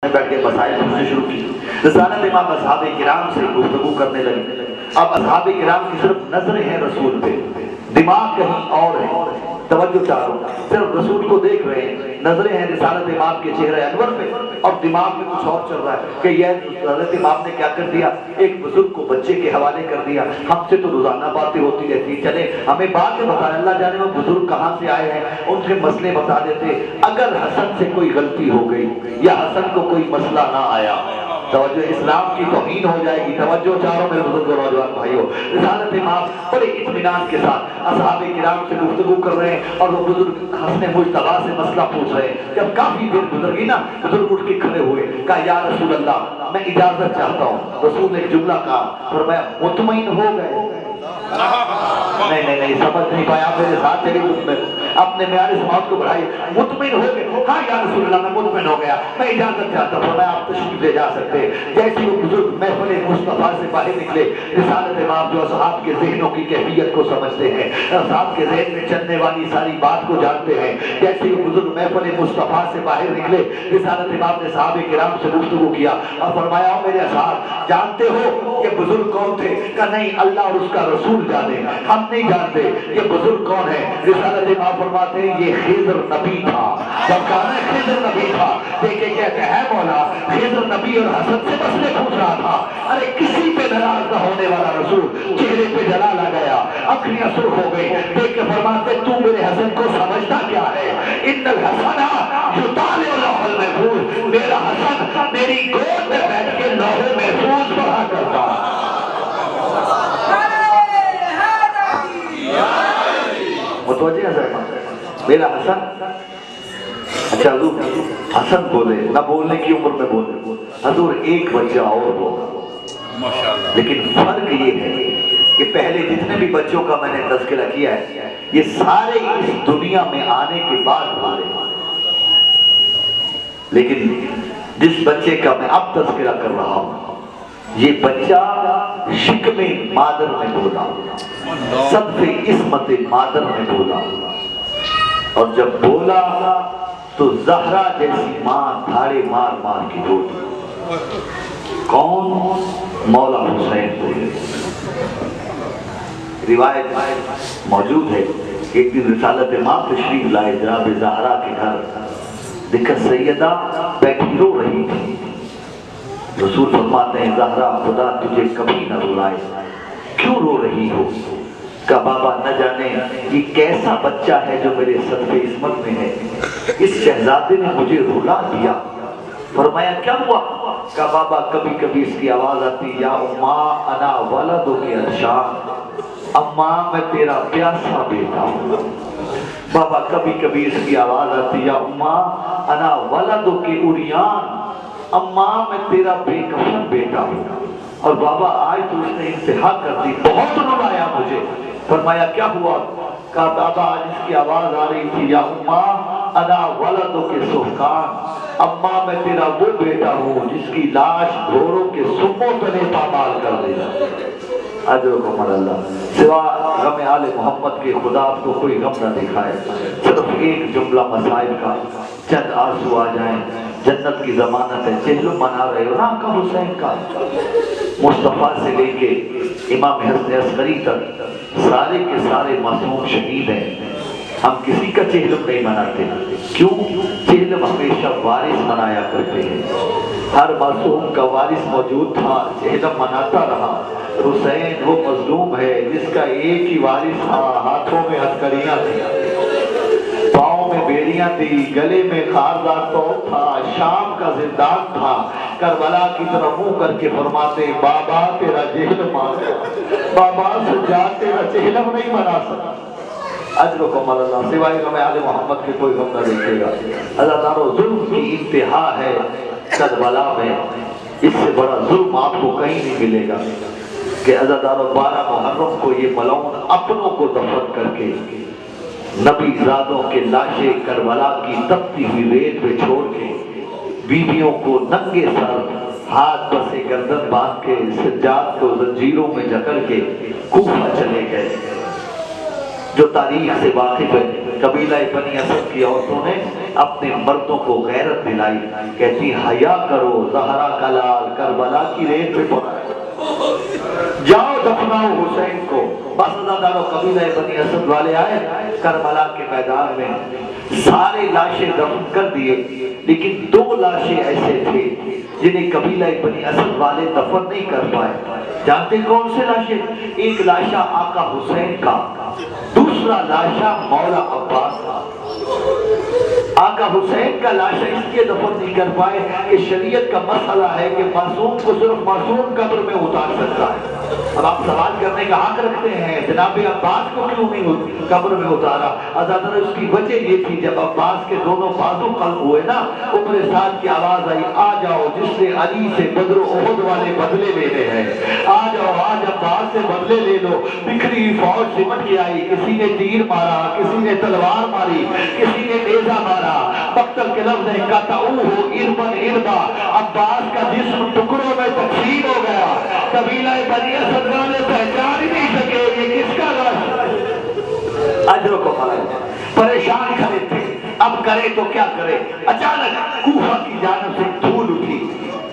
بیٹھ کے مسائل پوچھنے شروع کی۔ رسالت امام اصحاب کرام سے گفتگو کرنے لگے۔ اب اصحاب کرام کی صرف نظریں ہیں رسول پہ، دماغ کہیں اور ہے، توجہ چاروں صرف رسول کو دیکھ رہے ہیں، نظریں ہیں رسالت امام کے چہرے انور پہ، اور دماغ میں کچھ اور چل رہا ہے کہ یہ حضرت امام نے کیا کر دیا، ایک بزرگ کو بچے کے حوالے کر دیا۔ ہم سے تو روزانہ باتیں ہوتی رہتی، چلے ہمیں بات بتائیں، اللہ جانے وہ بزرگ کہاں سے آئے ہیں، ان کے مسئلے بتا دیتے۔ اگر حسن سے کوئی غلطی ہو گئی یا حسن کو کوئی مسئلہ نہ آیا، توجہ اسلام کی توہین ہو جائے گی۔ توجہ چاروں میرے بزرگ اور نوجوان بھائیوں، رسالت امام بڑے اطمینان کے ساتھ اصحاب کرام سے گفتگو کر رہے ہیں، اور وہ بزرگ حسن مجتبیٰ سے مسئلہ پوچھ رہے ہیں۔ جب کافی دیر گزر نا، بزرگ اٹھ کے کھڑے ہوئے، کہا یا رسول اللہ میں اجازت چاہتا ہوں۔ رسول نے ایک جملہ کہا، فرمایا مطمئن ہو گئے؟ نہیں سمجھ نہیں پایا، میرے ساتھ چلی اپنے معیار سماعت کو بڑھائی۔ مطمئن ہو گئے؟ ہاں یا رسول اللہ میں مطمئن ہو گیا، میں اجازت چاہتا ہوں، میں آپ تشریف لے جا سکتے۔ جیسے وہ بزرگ محفل مصطفیٰ سے باہر نکلے، رسالت امام جو اصحاب کے ذہنوں کی کیفیت کو سمجھتے ہیں، اصحاب کے ذہن میں چلنے والی ساری بات کو جانتے ہیں، جیسے وہ بزرگ محفل مصطفیٰ سے باہر نکلے، رسالت امام نے صحابہ کرام سے گفتگو کیا اور فرمایا میرے اصحاب جانتے ہو یہ بزرگ کون تھے؟ کہ نہیں اللہ اور اس کا رسول جانے، ہم نہیں جانتے یہ بزرگ کون ہے۔ رسالت امام فرماتے ہیں یہ خضر نبی تھا۔ جب کہا خضر نبی تھا، دیکھے کہتے ہیں مولا خضر نبی اور حسن سے مسئلے پوچھ رہا تھا، ارے کسی پہ ناراض نہ ہونے والا رسول، چہرے پہ جلال آ گیا، آنکھیں سرخ ہو گئی، دیکھ کے فرماتے تو میرے حسن کو سمجھتا کیا ہے؟ ان الحسن یطالع لوح المحفوظ، میرا حسن میری گود میں بیٹھ کے لوح محفوظ پڑھا کرتا۔ متوجہ ہے صاحب میرا حسن؟ اچھا حضور حسن بولے نہ بولنے کی عمر میں بولے، حضور ایک بچہ اور بولے، لیکن فرق یہ ہے کہ پہلے جتنے بھی بچوں کا میں نے تذکرہ کیا ہے یہ سارے اس دنیا میں آنے کے بعد بولے، لیکن جس بچے کا میں اب تذکرہ کر رہا ہوں یہ بچہ شکم مادر میں بولا، صدف عصمت مادر میں بولا، اور جب بولا تو زہرا جیسی ماں دھاڑے مار مار کے روتی۔ کون؟ مولا حسین بولے۔ روایت موجود ہے ایک دن رسالت امام تشریف لائے جناب زہرا کے گھر، دیکھا سیدہ بیٹھی رو رہی تھی۔ رسول فرماتے ہیں زہرا خدا تجھے کبھی نہ رلائے، کیوں رو رہی ہو؟ کہا بابا نہ جانے یہ کیسا بچہ ہے جو میرے صدف عصمت میں ہے، اس شہزادے نے مجھے رلا دیا۔ فرمایا کیا ہوا؟ کہا بابا کبھی کبھی اس کی آواز آتی یا اماں انا ولدک عطشان، اماں میں تیرا پیاسا بیٹا ہوں۔ بابا کبھی کبھی اس کی آواز آتی یا اماں انا ولدک عریان، اماں میں تیرا بے کفن بیٹا ہوں۔ اور بابا آج تو اس نے انتہا کر دی، بہت رلایا مجھے۔ فرمایا کیا ہوا؟ کہا بابا آج اس کی آواز آ رہی تھی یا اماں انا ولدک سفکان، اماں میں تیرا وہ بیٹا ہوں جس کی لاش گھوڑوں کے سموں تلے پامال کر دے گا۔ اجرکم اللہ، سوا غم آل محمد کے خدا آپ کو کوئی غم نہ دکھائے، صرف ایک جملہ مسائل کا، چند آنسو آ جائیں، جنت کی ضمانت ہے۔ چہلم منا رہے ہو نا کا حسین کا، مصطفیٰ سے لے کے امام حسن عسکری تک سارے کے سارے معصوم شہید ہیں، ہم کسی کا چہلم نہیں مناتے۔ کیوں؟ چہلم ہمیشہ وارث منایا کرتے ہیں، ہر معصوم کا وارث موجود تھا، چہلم مناتا رہا۔ حسین وہ مظلوم ہے جس کا ایک ہی وارث تھا، ہاتھوں میں ہتھکڑیاں تھیں، پاؤں میں بیڑیاں تھی، گلے میں خاردار توپ تھا، شام کا زندان تھا۔ کربلا کی طرف منہ کر کے فرماتے بابا تیرا چہلم آ گیا، بابا سجاد تیرا چہلم نہیں منا سکا۔ اجرکم اللہ، سوائے غم آل محمد کے کوئی غم نہ دیکھے گا۔ اللہ تعالیٰ ظلم کی انتہا ہے کربلا میں، اس سے بڑا ظلم آپ کو کہیں نہیں ملے گا کہ عزادارو 12 محرم کو یہ ملعون اپنوں کو دفن کر کے نبی زادوں کے لاشیں کربلا کی تپتی ہوئی ریت پہ چھوڑ کے بیویوں کو ننگے سر ہاتھ بسے گردن باندھ کے سجاد کو زنجیروں میں جکڑ کے کوفہ چلے گئے۔ جو تاریخ سے واقف ہے قبیلہ بنی اسد کی عورتوں نے اپنے مردوں کو غیرت دلائی، کہتی حیا کرو، زہرا کا لال کربلا کی ریت پہ پڑا ہے، جاؤ دفناؤ حسین کو۔ بس ازادارو قبیلہ بنی اسد والے آئے کربلا کے میدان میں، سارے لاشیں دفن کر دیے، لیکن 2 لاشیں ایسے تھے جنہیں قبیلہ بنی اسد والے دفن نہیں کر پائے۔ جانتے کون سے لاشیں؟ ایک لاشا آقا حسین کا، دوسرا لاشا مولا عباس کا۔ آقا حسین کا لاشا اس لیے دفن نہیں کر پائے کہ شریعت کا مسئلہ ہے کہ معصوم کو صرف معصوم قبر میں اتار سکتا ہے۔ اب آپ سوال کرنے کا حق رکھتے ہیں جناب عباس کو کیوں نہیں قبر میں اتارا؟ ازادر اس کی وجہ یہ تھی جب عباس کے دونوں بازو قلب ہوئے نا، عمر سعد کی آواز آئی آ جاؤ جس نے علی سے بدر و احد والے بدلے لینے ہیں، آ جاؤ آج عباس سے بدلے لے لو۔ بکھری فوج سمٹ کے آئی، کسی نے تیر مارا، کسی نے تلوار ماری، کسی نے نیزہ مارا، مقتل کے لفظ ہے قطعوہ اربن اربا، عباس کا جسم ٹکڑوں میں تقسیم ہو گیا۔ قبیلہ بنی اسد والے پہچان ہی نہیں سکے یہ کس کا لاش ہے۔ اجر کو ملائے پریشان کھڑے تھے، اب کرے تو کیا کرے؟ اچانک کوفہ کی جانب سے دھول اٹھی،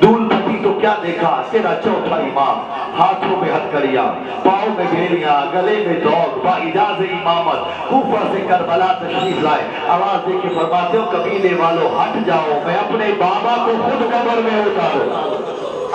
دھول پھٹی تو کیا دیکھا؟ تیرا چوتھا امام، ہاتھوں میں ہتھکڑیاں، پاؤں میں بھیڑیاں، گلے میں دوگ، با اجاز امامت کوفہ سے کربلا تشریف لائے۔ آواز دے کے فرماتے ہو قبیلے والوں ہٹ جاؤ، میں اپنے بابا کو خود قبر میں اتاروں۔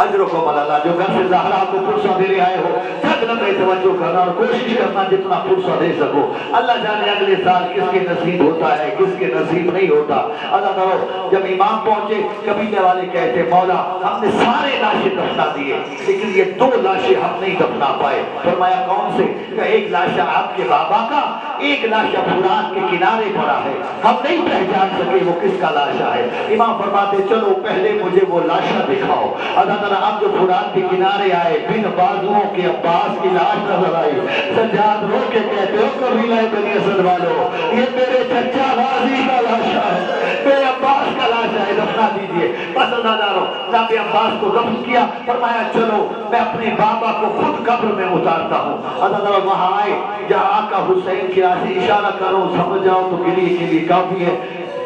اجرکم اللہ، جو گھر سے زہرا کو پرسہ دے آئے ہو سب لمبے توجہ کرنا اور کوشش کرنا جتنا پرسہ دے سکو۔ اللہ جانے اگلے سال کس کے نصیب ہوتا ہے کس کے نصیب نہیں ہوتا۔ اللہ کرو جب امام پہنچے قبیلے والے کہتے مولا ہم نے سارے لاشیں دفنا دیے لیکن یہ 2 لاشیں ہم نہیں دفنا پائے۔ فرمایا کون سے؟ کہ ایک لاشا آپ کے بابا کا، ایک لاشا فرات کے کنارے پڑا ہے، ہم نہیں پہچان سکے وہ کس کا لاشا ہے۔ امام فرماتے چلو پہلے مجھے وہ لاشا دکھاؤ۔ اب جو فرات کے کنارے آئے بن بازوؤں کے عباس کی لاش نظر آئی۔ سجاد رو کے کہتے ہو قبیلہ بنی اسد والوں یہ میرے چچا غازی کا لاشا ہے، میرے عباس کا لاشا ہے، دفنا دیجئے۔ بس ازادارو جناب عباس کو دفن کیا، فرمایا چلو میں اپنے بابا کو خود قبر میں اتارتا ہوں۔ ازادارو وہاں آئے جہاں آقا حسین کی راہ سے اشارہ کرو سمجھ جاؤ تو گریے کے لیے کافی ہے۔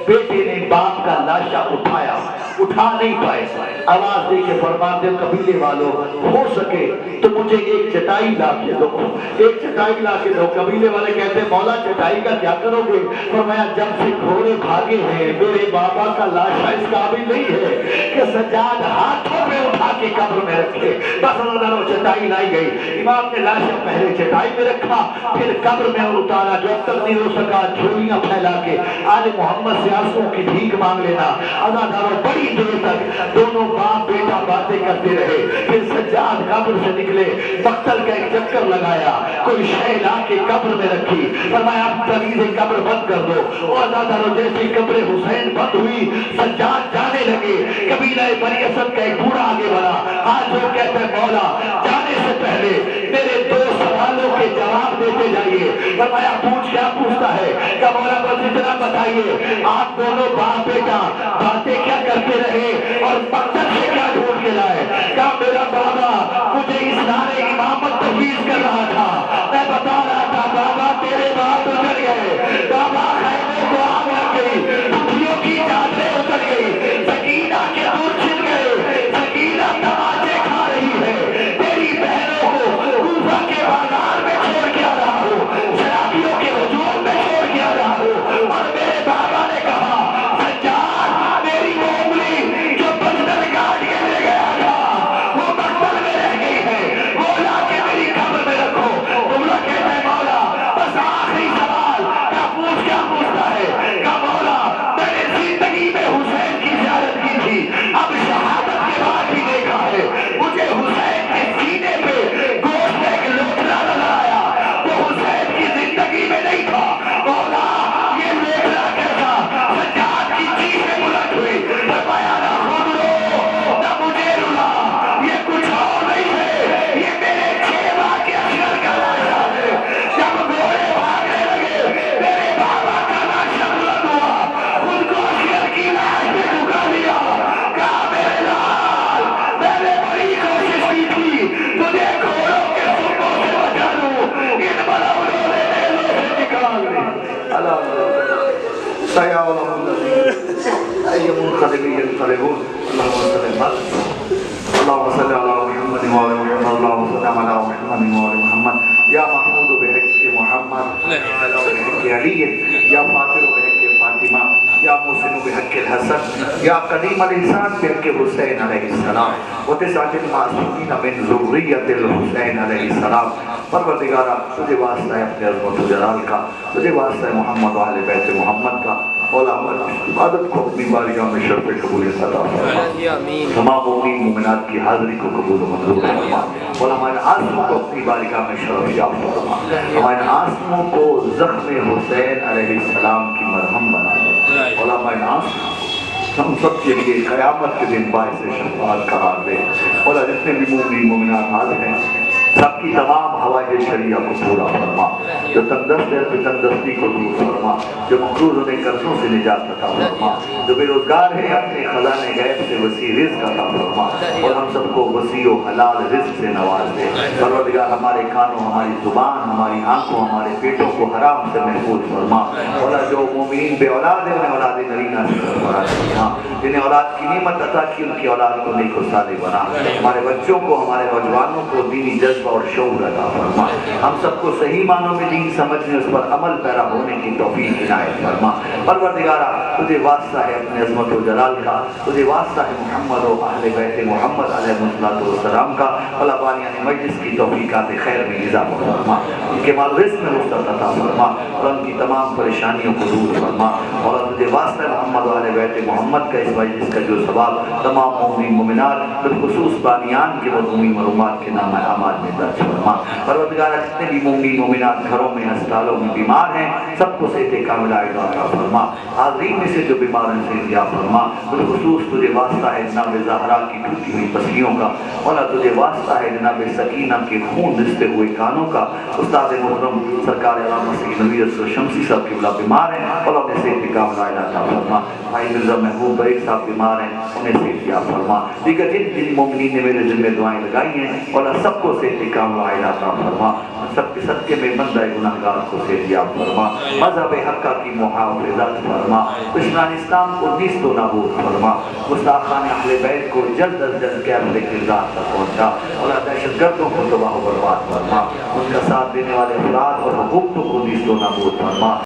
بیٹے نے باپ کا لاشا اٹھایا، اٹھا نہیں پائے، آواز دے کے فرماتے قبیلے والوں ہو سکے تو مجھے ایک چٹائی لا کے دو، ایک چٹائی لا کے دو۔ قبیلے والے کہتے مولا چٹائی کا کیا کرو گے؟ فرمایا جب سے گھوڑے بھاگے ہیں میرے بابا کا لاشا اس قابل نہیں ہے کہ سجاد ہاتھوں میں اٹھا کے قبر میں رکھے۔ بس اللہ چٹائی لائی گئی، امام نے لاشا پہلے چٹائی میں رکھا پھر قبر میں اتارا۔ جو اب تک نہیں ہو سکا جھولیاں پھیلا کے آل محمد سے آنسوں کی بھیک مانگ لینا۔ ازاداروں بڑی دیر تک دونوں باپ بیٹا باتیں کرتے رہے، پھر سجاد قبر سے نکلے، مقتل کا ایک چکر لگایا، کوئی شے لا کے قبر میں رکھی، فرمایا اب تمیز قبر بند کر دو۔ اور ازاداروں جیسے قبر حسین بند ہوئی سجاد جانے لگے، قبیلہ بنی اسد کا ایک بوڑھا آگے بڑھا، آج وہ کہتا ہے مولا جانے سے پہلے میرے 2 سوالوں کے جواب دیتے جائیے۔ فرمایا پوچھ کیا پوچھتا ہے؟ کہ مولا بس اتنا بتائیے آپ دونوں باپ بیٹا باتیں کیا کرتے رہے اور مقصد سے کیا ڈھونڈ کے لائے؟ کہا میرا بابا مجھے اصرار امامت تفویض کر رہا تھا، میں بتا رہا تھا بابا تیرے باپ اتر گئے، بابا خیمے کو آگ لگ گئی، پٹھیوں کی چادریں اتر گئی، سکینہ کے دور چھن گئے، سکینہ تماچے کھا رہی ہے، تیری بہنوں کو کوفہ کے بازار میں چھوڑ کے آ رہا ہوں، شرابیوں کے ہجوم میں چھوڑ کے آ رہا ہوں۔ اور میرے بابا نے کہا سجاد میری وہ انگلی جو علی یا فاطر بحق فاطمہ یا محسن بحق الحسن یا قدیم الانسان بحق حسین علیہ السلام وتسعۃ المعصومین من ذریۃ الحسین علیہ السلام پروردگارہ تجھے واسطہ ہے اپنے عظمت و جلال کا، تجھے واسطہ ہے محمد و اہل بیت محمد کا، مولا ہماری عبادت کو اپنی بارگاہ میں شرف قبولیت عطا فرما، تمام مومنین مومنات کی حاضری کو قبول و منظور فرما، مولا ہمارے آنسوؤں کو اپنی بارگاہ میں شرف یاب فرما، ہمارے آنسوؤں کو زخم حسین علیہ السلام کی مرہم بنا دے، مولا ہمارے آنسوؤں ہم سب کے لیے قیامت کے دن باعث شفاعت قرار دے، مولا جتنے بھی مومنین مومنات حاضر ہیں سب کی تمام حوائج شریعہ کو پورا فرما، جو تندرست ہے تو تندرستی کو دور فرما، جو مقروض ہونے قرضوں سے نجات عطا فرما، جو بے روزگار ہیں اپنے خزانے غیب سے وسیع رزق عطا فرما، اور ہم سب کو وسیع و حلال رزق سے نواز دے، پروردگار ہمارے کانوں، ہماری زبان، ہماری آنکھوں، ہمارے پیٹوں کو حرام سے محفوظ فرما، اور جو مومنین بے اولاد ہیں انہیں اولاد نرینہ سے سرفراز فرما، جنہیں اولاد کی نعمت عطا کی ان کی اولاد کو نیک و صالح بنا، ہمارے بچوں کو، ہمارے نوجوانوں کو دینی جذبہ اور شعور عطا فرما، ہم سب کو صحیح معنوں میں دین سمجھنے اس پر عمل پیرا ہونے کی توفیق عنایت فرما، پروردگارہ تجھے واسطہ ہے اپنے عظمت و جلال کا، تجھے واسطہ ہے محمد و اہل بیت محمد علیہ السلام کا، اللہ بانیان مجلس کی توفیقات خیر میں اضافہ فرما، ان کے مال رزق میں وسعت عطا فرما، اور ان کی تمام پریشانیوں کو دور فرما، اور تجھے واسطہ ہے محمد و اہل بیت محمد کا اس مجلس کا جو ثواب تمام مومنین مومنات بالخصوص بانیان کے مظلومین مرحومات کے نام اعمال میں درج فرما، پروردگار جتنے بھی مومنین مومنات گھروں میں ہسپتالوں میں بیمار ہیں سب کو صحت کاملہ عطا فرما، حاضرین میں سے جو بیمار ہیں صحت یاب فرما، بالخصوص تجھے واسطہ ہے جناب زہرا کی ٹوٹی ہوئی پسلیوں کا، مولا تجھے واسطہ ہے جناب سکینہ کے خون رستے ہوئے کانوں کا، استاد محترم سرکار علامہ سید نویر اسرار شمسی صاحب قبلہ بیمار ہیں اور انہیں صحت کاملہ عطا فرما، بھائی مرزا محبوب بیگ صاحب بیمار ہیں انہیں صحت یاب فرما، دیگر جن مومنین نے میرے ذمہ دعائیں لگائی ہیں اور سب کو صحت کاملہ عطا فرما، سب کے صدقے میں بندہ گناہگار کو صحت یاب فرما، مذہب حقہ کی محافظت فرما، دشمنان اسلام کو نیست و نابود فرما، گستاخان اہل بیت کو جلد از جلد قیامت کردار تک پہنچا، اور دہشت گردوں کو تباہ و برباد فرما، ان کا ساتھ دینے والے افراد اور حکومتوں کو نیست و نابود فرما۔